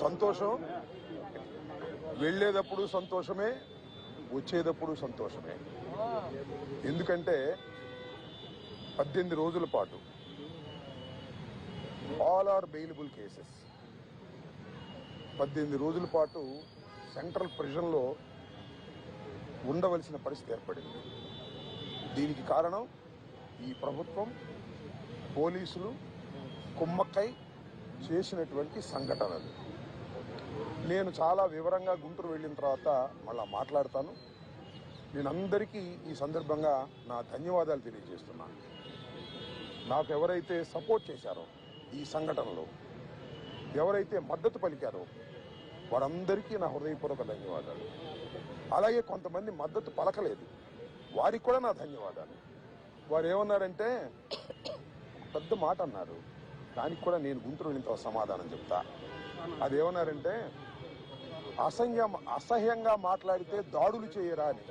సంతోషం, వెళ్ళేటప్పుడు సంతోషమే, వచ్చేటప్పుడు సంతోషమే. ఎందుకంటే 18 రోజుల పాటు ఆల్ ఆర్ బెయిలబుల్ కేసెస్ 18 రోజుల పాటు సెంట్రల్ ప్రిజన్లో ఉండవలసిన పరిస్థితి ఏర్పడింది. దీనికి కారణం ఈ ప్రభుత్వం, పోలీసులు కుమ్మక్కై చేసినటువంటి సంఘటనలు. నేను చాలా వివరంగా గుంటూరు వెళ్ళిన తర్వాత మళ్ళా మాట్లాడతాను. నేను అందరికీ ఈ సందర్భంగా నా ధన్యవాదాలు తెలియజేస్తున్నాను. నాకు ఎవరైతే సపోర్ట్ చేశారో ఈ సంఘటనలో, ఎవరైతే మద్దతు పలికారో వారందరికీ నా హృదయపూర్వక ధన్యవాదాలు. అలాగే కొంతమంది మద్దతు పలకలేదు, వారికి కూడా నా ధన్యవాదాలు. వారు ఏమన్నారంటే, పెద్ద మాట అన్నారు, దానికి కూడా నేను గుంటూరు వెళ్ళిన సమాధానం చెప్తా. అదేమన్నారంటే, అసహ్యంగా మాట్లాడితే దాడులు చేయరా అని.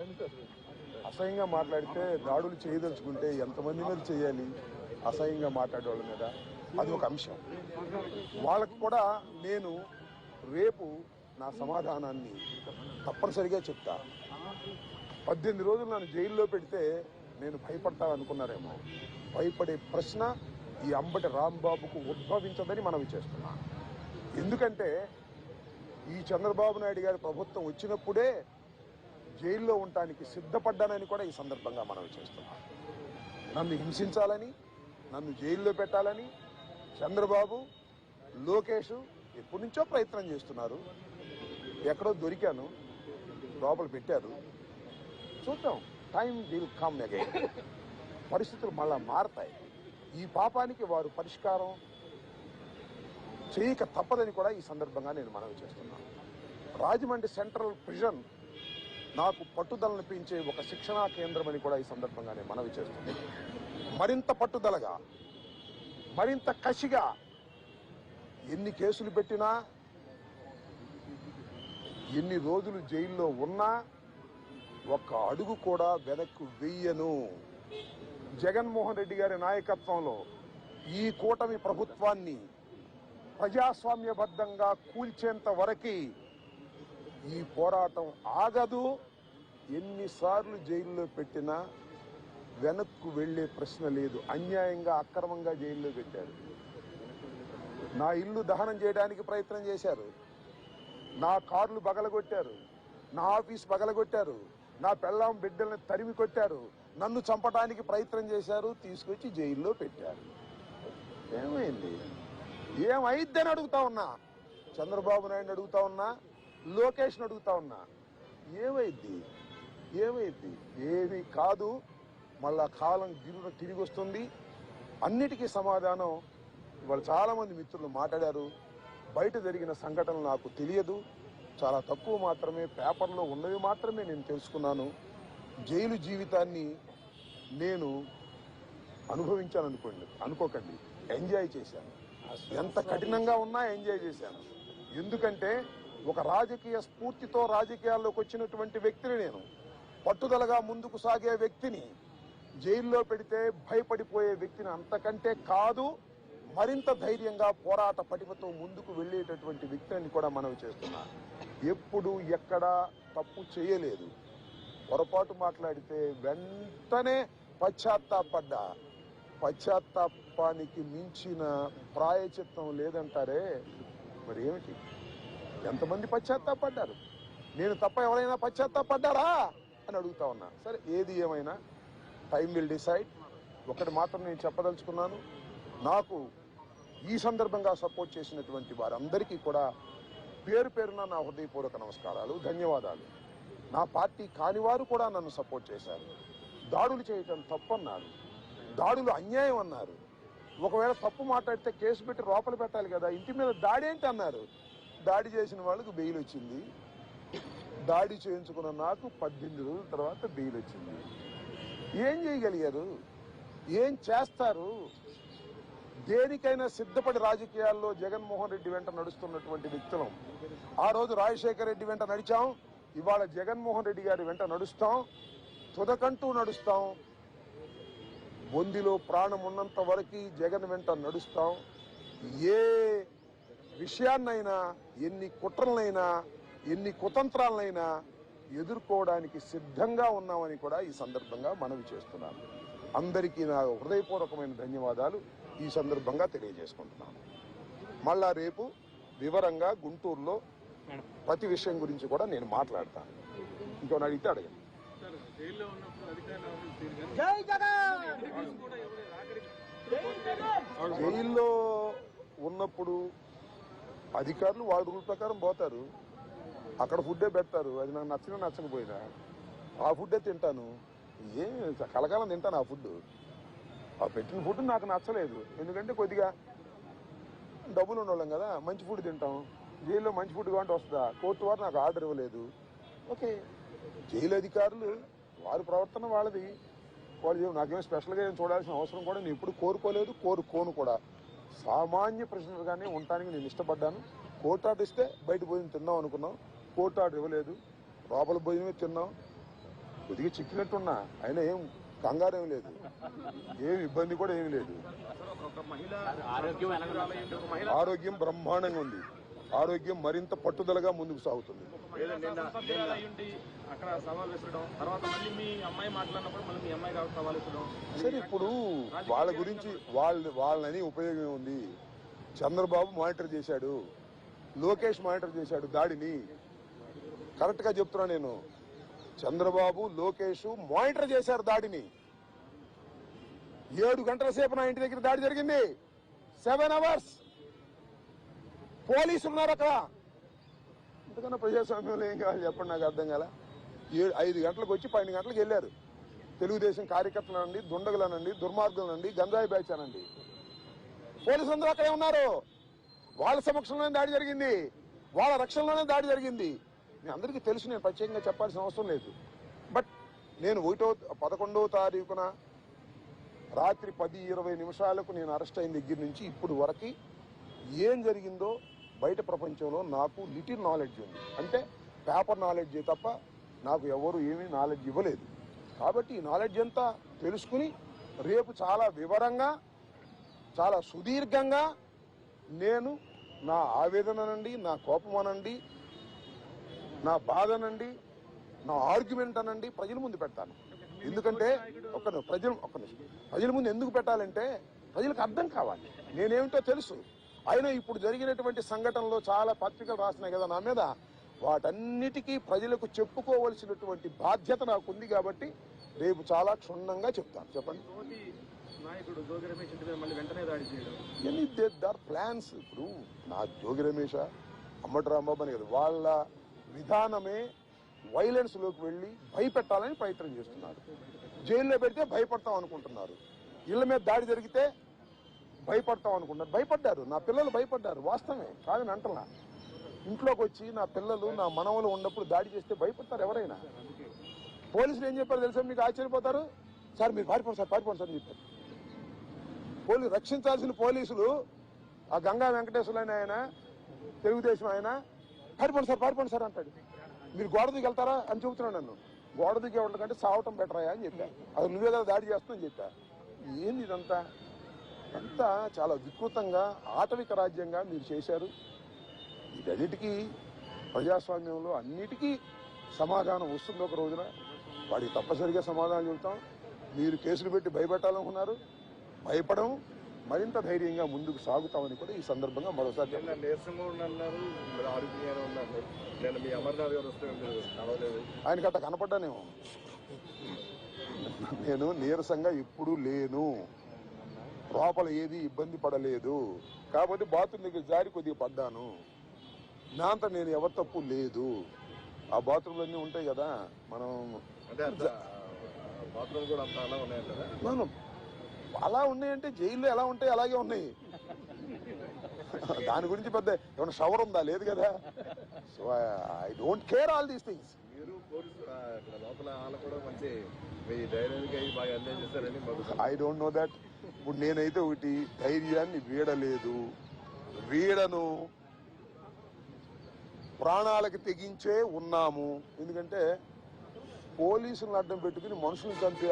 అసహ్యంగా మాట్లాడితే దాడులు చేయదలుచుకుంటే ఎంతమంది మీద చేయాలి? అసహ్యంగా మాట్లాడే వాళ్ళ మీద. అది ఒక అంశం. వాళ్ళకు కూడా నేను రేపు నా సమాధానాన్ని తప్పనిసరిగా చెప్తా. 18 రోజులు నన్ను జైల్లో పెడితే నేను భయపడతా అనుకున్నారేమో. భయపడే ప్రశ్న ఈ అంబటి రాంబాబుకు ఉద్భవించదని మనవి చేస్తున్నా. ఎందుకంటే ఈ చంద్రబాబు నాయుడు గారి ప్రభుత్వం వచ్చినప్పుడే జైల్లో ఉండటానికి సిద్ధపడ్డానని కూడా ఈ సందర్భంగా మనవి చేస్తున్నా. నన్ను హింసించాలని, నన్ను జైల్లో పెట్టాలని చంద్రబాబు, లోకేష్ ఎప్పటి నుంచో ప్రయత్నం చేస్తున్నారు. ఎక్కడో దొరికాను, లోపల పెట్టారు. చూద్దాం, టైం విల్ కమ్ అగైన్. పరిస్థితులు మళ్ళా మారతాయి. ఈ పాపానికి వారు పరిష్కారం చేయక తప్పదని కూడా ఈ సందర్భంగా నేను మనవి చేస్తున్నాను. రాజమండ్రి సెంట్రల్ ప్రిజన్ నాకు పట్టుదలను పెంచే ఒక శిక్షణా కేంద్రం అని కూడా ఈ సందర్భంగా నేను మనవి చేస్తున్నాను. మరింత పట్టుదలగా, మరింత కసిగా ఎన్ని కేసులు పెట్టినా, ఎన్ని రోజులు జైల్లో ఉన్నా ఒక్క అడుగు కూడా వెనక్కు వెయ్యను. జగన్మోహన్ రెడ్డి గారి నాయకత్వంలో ఈ కూటమి ప్రభుత్వాన్ని ప్రజాస్వామ్యబద్ధంగా కూల్చేంత వరకు ఈ పోరాటం ఆగదు. ఎన్నిసార్లు జైల్లో పెట్టినా వెనక్కు వెళ్లే ప్రశ్న లేదు. అన్యాయంగా, అక్రమంగా జైల్లో పెట్టారు. నా ఇల్లు దహనం చేయడానికి ప్రయత్నం చేశారు, నా కార్లు బగలగొట్టారు, నా ఆఫీస్ బగలగొట్టారు, నా పెళ్ళాం బిడ్డల్ని తరిమి కొట్టారు, నన్ను చంపడానికి ప్రయత్నం చేశారు, తీసుకొచ్చి జైల్లో పెట్టారు. ఏమైంది? ఏమైద్దని అడుగుతా ఉన్నా. చంద్రబాబు నాయుడు అడుగుతా ఉన్నా, లోకేష్ని అడుగుతా ఉన్నా. ఏమైద్ది? ఏమైద్ది? ఏమీ కాదు. మళ్ళా కాలం గిరున తిరిగి వస్తుంది. అన్నిటికీ సమాధానం ఇవాళ చాలామంది మిత్రులు మాట్లాడారు. బయట జరిగిన సంఘటనలు నాకు తెలియదు, చాలా తక్కువ మాత్రమే, పేపర్లో ఉన్నవి మాత్రమే నేను తెలుసుకున్నాను. జైలు జీవితాన్ని నేను అనుకోకండి, ఎంజాయ్ చేశాను. ఎంత కఠినంగా ఉన్నా ఎంజాయ్ చేశాను. ఎందుకంటే ఒక రాజకీయ స్ఫూర్తితో రాజకీయాల్లోకి వచ్చినటువంటి వ్యక్తిని నేను, పట్టుదలగా ముందుకు సాగే వ్యక్తిని జైల్లో పెడితే భయపడిపోయే వ్యక్తిని అంతకంటే కాదు, మరింత ధైర్యంగా పోరాట పటిమతో ముందుకు వెళ్లేటటువంటి వ్యక్తిని కూడా మనవి చేస్తున్నా. ఎప్పుడు ఎక్కడా తప్పు చేయలేదు. పొరపాటు మాట్లాడితే వెంటనే పశ్చాత్తాపడ్డా. పశ్చాత్తాపానికి మించిన ప్రాయచిత్తం లేదంటారే, మరి ఏమిటి? ఎంతమంది పశ్చాత్తాపడ్డారు? నేను తప్ప ఎవరైనా పశ్చాత్తాపడ్డారా అని అడుగుతా ఉన్నా. సరే, ఏది ఏమైనా టైం విల్ డిసైడ్. ఒకటి మాత్రం నేను చెప్పదలుచుకున్నాను, నాకు ఈ సందర్భంగా సపోర్ట్ చేసినటువంటి వారందరికీ కూడా పేరు పేరున నా హృదయపూర్వక నమస్కారాలు, ధన్యవాదాలు. నా పార్టీ కానివారు కూడా నన్ను సపోర్ట్ చేశారు. దాడులు చేయటం తప్పన్నారు, దాడులు అన్యాయం అన్నారు. ఒకవేళ తప్పు మాట్లాడితే కేసు పెట్టి లోపల పెట్టాలి కదా, ఇంటి మీద దాడి ఏంటి అన్నారు. దాడి చేసిన వాళ్ళకు బెయిల్ వచ్చింది. దాడి చేయించుకున్న నాకు 18 రోజుల తర్వాత బెయిల్ వచ్చింది. ఏం చేయగలిగారు? ఏం చేస్తారు? దేనికైనా సిద్ధపడి రాజకీయాల్లో జగన్మోహన్ రెడ్డి వెంట నడుస్తున్నటువంటి వ్యక్తులం. ఆ రోజు రాజశేఖర రెడ్డి వెంట నడిచాం, ఇవాళ జగన్మోహన్ రెడ్డి గారి వెంట నడుస్తాం, తుదకంటూ నడుస్తాం. బొందిలో ప్రాణం ఉన్నంత వరకు జగన్ వెంట నడుస్తాం. ఏ విషయాన్నైనా, ఎన్ని కుట్రలనైనా, ఎన్ని కుతంత్రాలనైనా ఎదుర్కోవడానికి సిద్ధంగా ఉన్నామని కూడా ఈ సందర్భంగా మనవి చేస్తున్నాను. అందరికీ నా హృదయపూర్వకమైన ధన్యవాదాలు ఈ సందర్భంగా తెలియజేసుకుంటున్నాను. మళ్ళా రేపు వివరంగా గుంటూరులో ప్రతి విషయం గురించి కూడా నేను మాట్లాడతాను. ఇంకోని అడిగితే అడగండి. జైల్లో ఉన్నప్పుడు అధికారులు వాళ్ళ రూల్ ప్రకారం పోతారు, అక్కడ ఫుడ్డే పెడతారు. అది నాకు నచ్చినా నచ్చకపోయినా ఆ ఫుడ్డే తింటాను. ఏం కలకాలం తింటాను ఆ ఫుడ్. ఆ పెట్టిన ఫుడ్ నాకు నచ్చలేదు, ఎందుకంటే కొద్దిగా డబ్బులు ఉండవాళ్ళం కదా, మంచి ఫుడ్ తింటాం. జైల్లో మంచి ఫుడ్ కావాలంటే వస్తుందా? కోర్టు వారు నాకు ఆర్డర్ ఇవ్వలేదు. ఓకే, జైలు అధికారులు వారి ప్రవర్తన వాళ్ళది. వాళ్ళు నాకేమో స్పెషల్గా ఏం చూడాల్సిన అవసరం కూడా నేను ఎప్పుడు కోరుకోలేదు, కోరుకోను కూడా. సామాన్య ప్రశ్నలుగానే ఉండటానికి నేను ఇష్టపడ్డాను. కోర్టు ఆర్డర్ ఇస్తే బయట భోజనం తిన్నాం అనుకున్నాం, కోర్టు ఆర్డర్ ఇవ్వలేదు, లోపల భోజనమే తిన్నాం. కొద్దిగా చిక్కినట్టున్నా, అయినా ఏం కంగారేం లేదు, ఏం ఇబ్బంది కూడా ఏమి లేదు. ఆరోగ్యం బ్రహ్మాండంగా ఉంది, ఆరోగ్యం మరింత పట్టుదలగా ముందుకు సాగుతుంది. సరే, ఇప్పుడు వాళ్ళ గురించి వాళ్ళని ఉపయోగం ఉంది. చంద్రబాబు మానిటర్ చేశాడు, లోకేష్ మానిటర్ చేశాడు దాడిని. కరెక్ట్ గా చెప్తున్నా నేను, చంద్రబాబు లోకేష్ మానిటర్ చేశారు దాడిని. 7 గంటల సేపు నా ఇంటి దగ్గర దాడి జరిగింది. 7 hours పోలీసులు ఉన్నారు అక్కడ. ఇంతకన్నా ప్రజాస్వామ్యంలో ఏం కావాలి చెప్పండి, నాకు అర్థం కాల. 5 గంటలకు వచ్చి 12 గంటలకు వెళ్ళారు. తెలుగుదేశం కార్యకర్తలనండి, దుండగులనండి, దుర్మార్గులనండి, గంజాయి బ్యాచ్ అనండి, పోలీసులందరూ అక్కడే ఉన్నారు. వాళ్ళ సమక్షంలోనే దాడి జరిగింది, వాళ్ళ రక్షణలోనే దాడి జరిగింది. మీ అందరికీ తెలుసు, నేను ప్రత్యేకంగా చెప్పాల్సిన అవసరం లేదు. బట్ నేను 11వ తారీఖున రాత్రి 10:20 నేను అరెస్ట్ అయిన దగ్గర నుంచి ఇప్పుడు వరకు ఏం జరిగిందో బయట ప్రపంచంలో నాకు లిటిల్ నాలెడ్జ్ ఉంది. అంటే పేపర్ నాలెడ్జ్ తప్ప నాకు ఎవరు ఏమీ నాలెడ్జ్ ఇవ్వలేదు. కాబట్టి ఈ నాలెడ్జ్ అంతా తెలుసుకుని రేపు చాలా వివరంగా, చాలా సుదీర్ఘంగా నేను నా ఆవేదననండి, నా కోపం అనండి, నా బాధ అనండి, నా ఆర్గ్యుమెంట్ అనండి ప్రజల ముందు పెడతాను. ఎందుకంటే ప్రజల ముందు ఎందుకు పెట్టాలంటే ప్రజలకు అర్థం కావాలి, నేనేమిటో తెలుసు. అయినా ఇప్పుడు జరిగినటువంటి సంఘటనలో చాలా పత్రికలు రాసినాయి కదా నా మీద, వాటన్నిటికీ ప్రజలకు చెప్పుకోవలసినటువంటి బాధ్యత నాకు ఉంది. కాబట్టి రేపు చాలా క్షుణ్ణంగా చెప్తాను. చెప్పండి. ప్లాన్స్ ఇప్పుడు నా జోగి రమేష్, అమ్మటి రాంబాబు అని కదా, వాళ్ళ విధానమే వైలెన్స్ లోకి వెళ్ళి భయపెట్టాలని ప్రయత్నం చేస్తున్నారు. జైల్లో పెడితే భయపడతాం అనుకుంటున్నారు, ఇళ్ల మీద దాడి జరిగితే భయపడతాం అనుకుంటున్నారు. భయపడ్డారు, నా పిల్లలు భయపడ్డారు, వాస్తవమే కాదని అంటలా. ఇంట్లోకి వచ్చి నా పిల్లలు, నా మనవలు ఉన్నప్పుడు దాడి చేస్తే భయపడతారు ఎవరైనా. పోలీసులు ఏం చెప్పారు తెలుసా మీకు? ఆశ్చర్యపోతారు. సార్ మీరు పారిపోండి సార్, పారిపోండి సార్ అని చెప్పారు. రక్షించాల్సిన పోలీసులు ఆ గంగా వెంకటేశ్వరులు ఆయన, తెలుగుదేశం ఆయన, పారిపోండి సార్ అంటాడు. మీరు గోడ దిగి వెళ్తారా అని చెబుతున్నాను. నన్ను గోడ దిగి ఉండకంటే సావటం బెటరాయా అని చెప్పా. అది నువ్వే కదా దాడి చేస్తున్నావు చెప్పా. ఏంది ఇదంతా? అంతా చాలా వికృతంగా ఆటవిక రాజ్యంగా మీరు చేశారు. వీటన్నిటికీ ప్రజాస్వామ్యంలో అన్నిటికీ సమాధానం వస్తుంది ఒక రోజున. వాడికి తప్పనిసరిగా సమాధానం చెబుతాం. మీరు కేసులు పెట్టి భయపెట్టాలనుకున్నారు, భయపడం, మరింత ధైర్యంగా ముందుకు సాగుతామని కూడా ఈ సందర్భంగా మరోసారి ఆయన గట్ట కనపడ్డానేమో. నేను నీరసంగా ఎప్పుడూ లేను, లోపల ఏది ఇబ్బంది పడలేదు. కాబట్టి బాత్రూమ్ దగ్గర జారి కొద్దిగా పడ్డాను. నా అంతా నేను ఎవరి తప్పు లేదు. ఆ బాత్రూమ్లు అన్నీ ఉంటాయి కదా, మనం అలా ఉన్నాయంటే జైల్లో ఎలా ఉంటాయి అలాగే ఉన్నాయి. దాని గురించి పెద్ద ఏమైనా షవర్ ఉందా? లేదు కదా. So I don't care all these things. I don't know that. ఇప్పుడు నేనైతే ఒకటి, ధైర్యాన్ని వీడలేదు, వీడను, ప్రాణాలకి తెగించే ఉన్నాము. ఎందుకంటే పోలీసులను అడ్డం పెట్టుకుని మనుషులను చంపే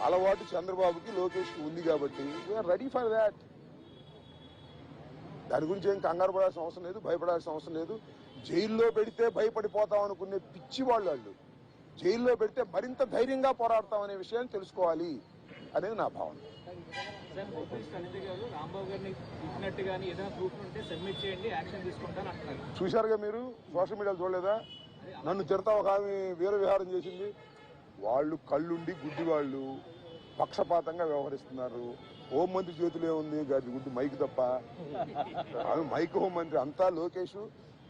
అలవాటు చంద్రబాబుకి, లోకేష్కి ఉంది. కాబట్టి వీఆర్ రెడీ ఫర్ దాట్. దాని గురించి ఏం కంగారు పడాల్సిన అవసరం లేదు, భయపడాల్సిన అవసరం లేదు. జైల్లో పెడితే భయపడిపోతాం అనుకునే పిచ్చి వాళ్ళు జైల్లో పెడితే మరింత ధైర్యంగా పోరాడతాం అనే విషయాన్ని తెలుసుకోవాలి అనేది నా భావన. చూశారుగా మీరు, సోషల్ మీడియాలో చూడలేదా? నన్ను తిడతా ఒక ఆమె వీర విహారం చేసింది. వాళ్ళు కళ్ళుండి గుడ్డి వాళ్ళు పక్షపాతంగా వ్యవహరిస్తున్నారు. హోంమంత్రి చేతిలో ఉంది గారి గుడ్డి మైక్ తప్ప. ఆమె మైక్ హోంమంత్రి అంతా లోకేష్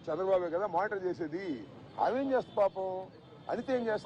చంద్రబాబు కదా మానిటర్ చేసేది. ఆమెం చేస్తా పాపం, అనితే ఏం చేస్తా.